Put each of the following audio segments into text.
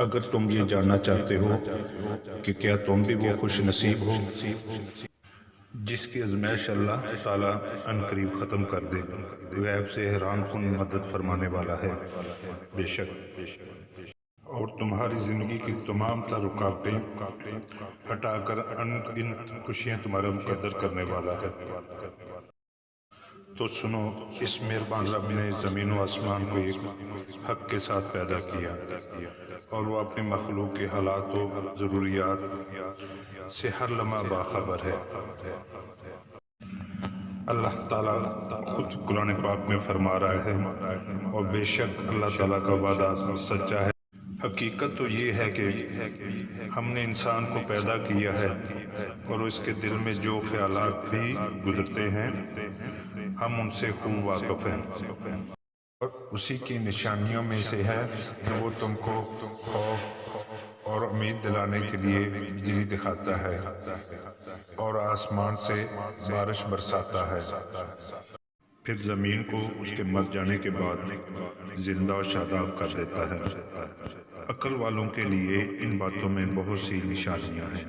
اگر تم یہ جاننا چاہتے ہو کہ کیا تم بھی وہ خوش نصیب ہو جس کی ازمائش اللہ تعالیٰ عنقریب ختم کر دے، غیب سے حیران کن مدد فرمانے والا ہے۔ بے شک اور تمہاری زندگی کی تمام تر رکاوٹیں ہٹا کر ان خوشیاں تمہارا مقدر کرنے والا ہے۔ تو سنو، اس مہربان رب نے زمین و آسمان کو ایک حق کے ساتھ پیدا کیا، اور وہ اپنی مخلوق کے حالات و ضروریات سے ہر لمحہ باخبر ہے۔ اللہ تعالیٰ خود قرآن پاک میں فرما رہا ہے، اور بے شک اللہ تعالیٰ کا وعدہ سچا ہے۔ حقیقت تو یہ ہے کہ ہم نے انسان کو پیدا کیا ہے، اور اس کے دل میں جو خیالات بھی گزرتے ہیں ہم ان سے خوب واقف ہیں، اور اسی کی نشانیوں میں سے ہے کہ وہ تم کو خوف اور امید دلانے کے لیے بجلی دکھاتا ہے اور آسمان سے بارش برساتا ہے، پھر زمین کو اس کے مر جانے کے بعد زندہ و شاداب کر دیتا ہے۔ عقل والوں کے لیے ان باتوں میں بہت سی نشانیاں ہیں۔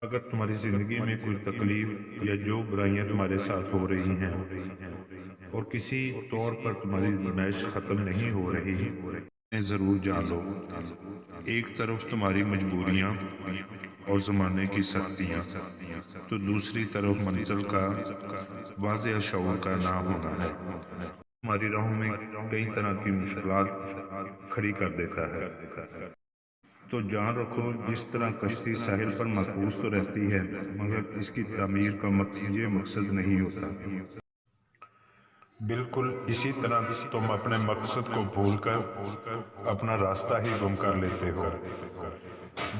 اگر تمہاری زندگی میں کوئی تکلیف یا جو برائیاں تمہارے ساتھ ہو رہی ہیں اور کسی طور پر تمہاری آزمائش ختم نہیں ہو رہی، انہیں ضرور جان لو۔ ایک طرف تمہاری مجبوریاں اور زمانے کی سختیاں، تو دوسری طرف منزل کا واضح شعور کا نام ہونا ہے۔ تمہاری راہوں میں کئی طرح کی مشکلات کھڑی کر دیتا ہے، تو جان رکھو جس طرح کشتی ساحل پر محفوظ تو رہتی ہے، مگر اس کی تعمیر کا یہ مقصد نہیں ہوتا۔ بالکل اسی طرح تم اپنے مقصد کو بھول کر اپنا راستہ ہی گم کر لیتے ہو،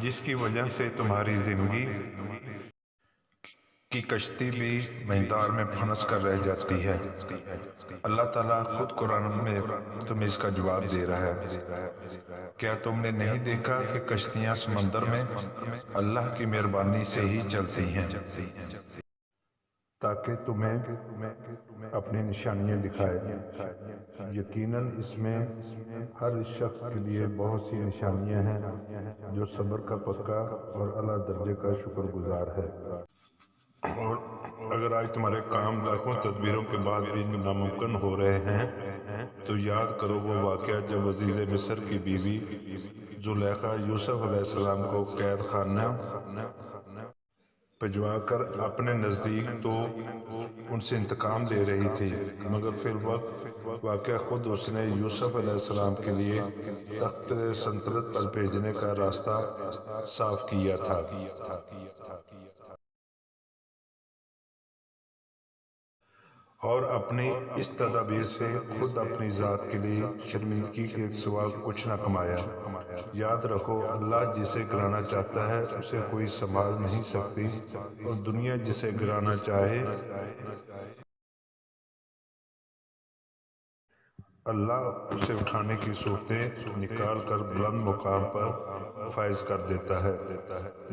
جس کی وجہ سے تمہاری زندگی کی کشتی بھی مہندار میں پھنس کر رہ جاتی ہے۔ اللہ تعالیٰ خود قرآن میں تمہیں اس کا جواب دے رہا ہے۔ کیا تم نے نہیں دیکھا کہ کشتیاں سمندر میں اللہ کی مہربانی سے ہی چلتی ہیں، تاکہ تمہیں اپنی نشانیاں دکھائے؟ یقیناً اس میں ہر اس شخص کے لیے بہت سی نشانیاں ہیں جو صبر کا پکا اور اعلیٰ درجے کا شکر گزار ہے۔ اور اگر آج تمہارے کام لاکھوں تدبیروں کے بعد بھی ناممکن ہو رہے ہیں، تو یاد کرو وہ واقعہ جب عزیز مصر کی بیوی زلیخا یوسف علیہ السلام کو قید خانہ بھجوا کر اپنے نزدیک تو ان سے انتقام لے رہی تھی، مگر پھر وقت واقعہ خود اس نے یوسف علیہ السلام کے لیے تخت سلطنت پر بھیجنے کا راستہ صاف کیا تھا۔ اور اپنی اس تدابیر سے خود اپنی ذات کے لیے شرمندگی کے سوا کچھ نہ کمایا۔ یاد رکھو، اللہ جسے گرانا چاہتا ہے اسے کوئی سنبھال نہیں سکتی، اور دنیا جسے گرانا چاہے اللہ اسے اٹھانے کی صورتیں نکال کر بلند مقام پر فائز کر دیتا ہے۔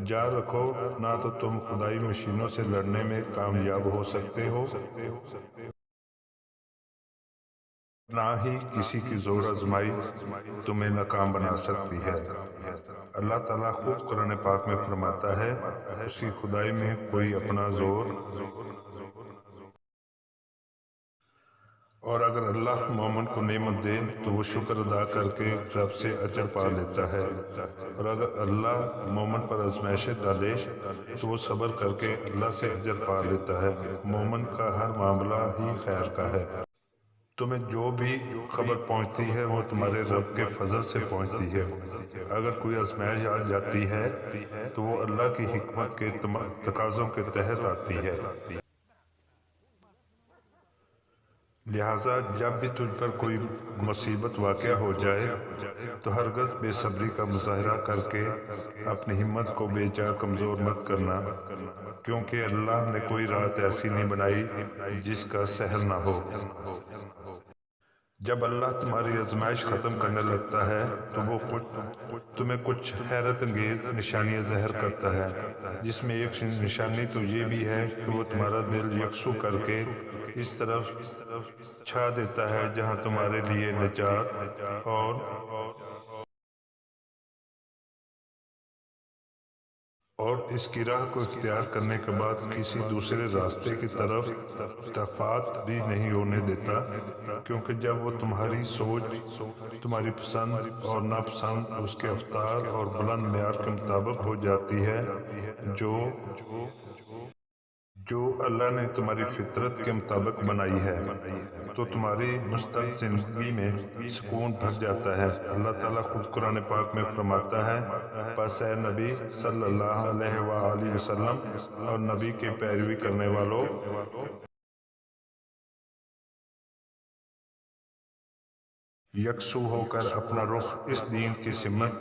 یاد رکھو، نہ تو تم خدائی مشینوں سے لڑنے میں کامیاب ہو سکتے ہو، نہ ہی کسی کی زور آزمائی تمہیں ناکام بنا سکتی ہے۔ اللہ تعالیٰ خود قرآن پاک میں فرماتا ہے، اس کی خدائی میں کوئی اپنا زور، اور اگر اللہ مومن کو نعمت دے تو وہ شکر ادا کر کے رب سے اجر پا لیتا ہے، اور اگر اللہ مومن پر آزمائشیں ڈالے تو وہ صبر کر کے اللہ سے اجر پا لیتا ہے۔ مومن کا ہر معاملہ ہی خیر کا ہے۔ تمہیں جو بھی خبر پہنچتی ہے وہ تمہارے رب کے فضل سے پہنچتی ہے۔ اگر کوئی آزمائش آ جاتی ہے تو وہ اللہ کی حکمت کے تقاضوں کے تحت آتی ہے۔ لہٰذا جب بھی تجھ پر کوئی مصیبت واقع ہو جائے تو ہرگز بے صبری کا مظاہرہ کر کے اپنی ہمت کو بے جا کمزور مت کرنا، کیونکہ اللہ نے کوئی رات ایسی نہیں بنائی جس کا سحر نہ ہو۔ جب اللہ تمہاری آزمائش ختم کرنے لگتا ہے تو وہ تمہیں کچھ حیرت انگیز نشانیاں ظاہر کرتا ہے، جس میں ایک نشانی تو یہ بھی ہے کہ وہ تمہارا دل یکسو کر کے اس طرف چھا دیتا ہے جہاں تمہارے لیے نجات اور اور اس کی راہ کو اختیار کرنے کے بعد کسی دوسرے راستے کی طرف التفات بھی نہیں ہونے دیتا، کیونکہ جب وہ تمہاری سوچ، تمہاری پسند اور ناپسند اس کے افطار اور بلند معیار کے مطابق ہو جاتی ہے جو اللہ نے تمہاری فطرت کے مطابق بنائی ہے، تو تمہاری مستقل زندگی میں سکون بھر جاتا ہے۔ اللہ تعالیٰ خود قرآن پاک میں فرماتا ہے، پس اے نبی صلی اللہ علیہ وآلہ وسلم اور نبی کے پیروی کرنے والوں، یکسو ہو کر اپنا رخ اس دین کی سمت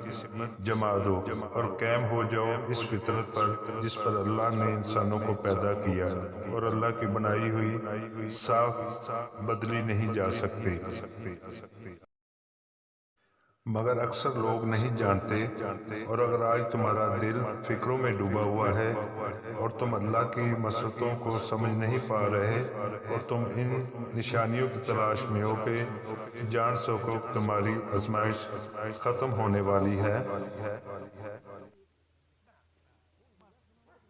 جما دو اور قائم ہو جاؤ اس فطرت پر جس پر اللہ نے انسانوں کو پیدا کیا، اور اللہ کی بنائی ہوئی صاف بدلی نہیں جا سکتی۔ مگر اکثر لوگ نہیں جانتے، اور اگر آج تمہارا دل فکروں میں ڈوبا ہوا ہے اور تم اللہ کی مسرتوں کو سمجھ نہیں پا رہے، اور تم ان نشانیوں کی تلاش میں ہو کہ جان سکو تمہاری آزمائش ختم ہونے والی ہے،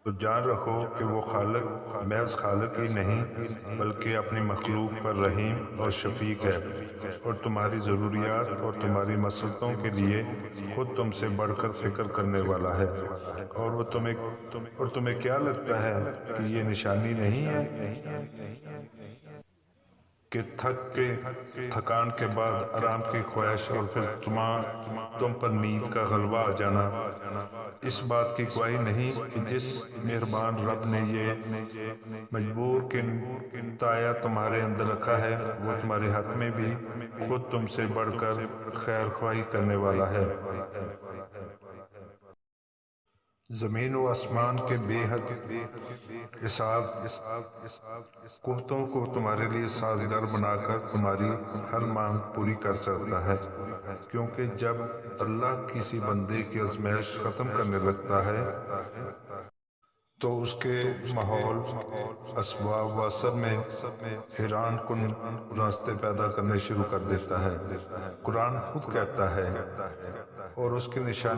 تو جان رکھو کہ وہ خالق محض خالق ہی نہیں بلکہ اپنی مخلوق پر رحیم اور شفیق ہے، اور تمہاری ضروریات اور تمہاری مسرتوں کے لیے خود تم سے بڑھ کر فکر کرنے والا ہے۔ اور تمہیں کیا لگتا ہے کہ یہ نشانی نہیں ہے کہ تھکان کے بعد آرام کی خواہش اور پھر تم پر نیند کا غلبہ آ جانا اس بات کی گواہی نہیں کہ جس مہربان رب نے یہ مجبور کن تایا تمہارے اندر رکھا ہے، وہ تمہارے حق میں بھی خود تم سے بڑھ کر خیر خواہی کرنے والا ہے۔ زمین و آسمان کے بے حد حساب قوتوں کو تمہارے لیے سازگار بنا کر تمہاری ہر مانگ پوری کر سکتا ہے، کیونکہ جب اللہ کسی بندے کی آزمائش ختم کرنے لگتا ہے تو اس کے ماحول، اسباب و اثر میں حیران کن راستے پیدا کرنے شروع کر دیتا ہے۔ قرآن خود کہتا ہے، اور اس کی نشانی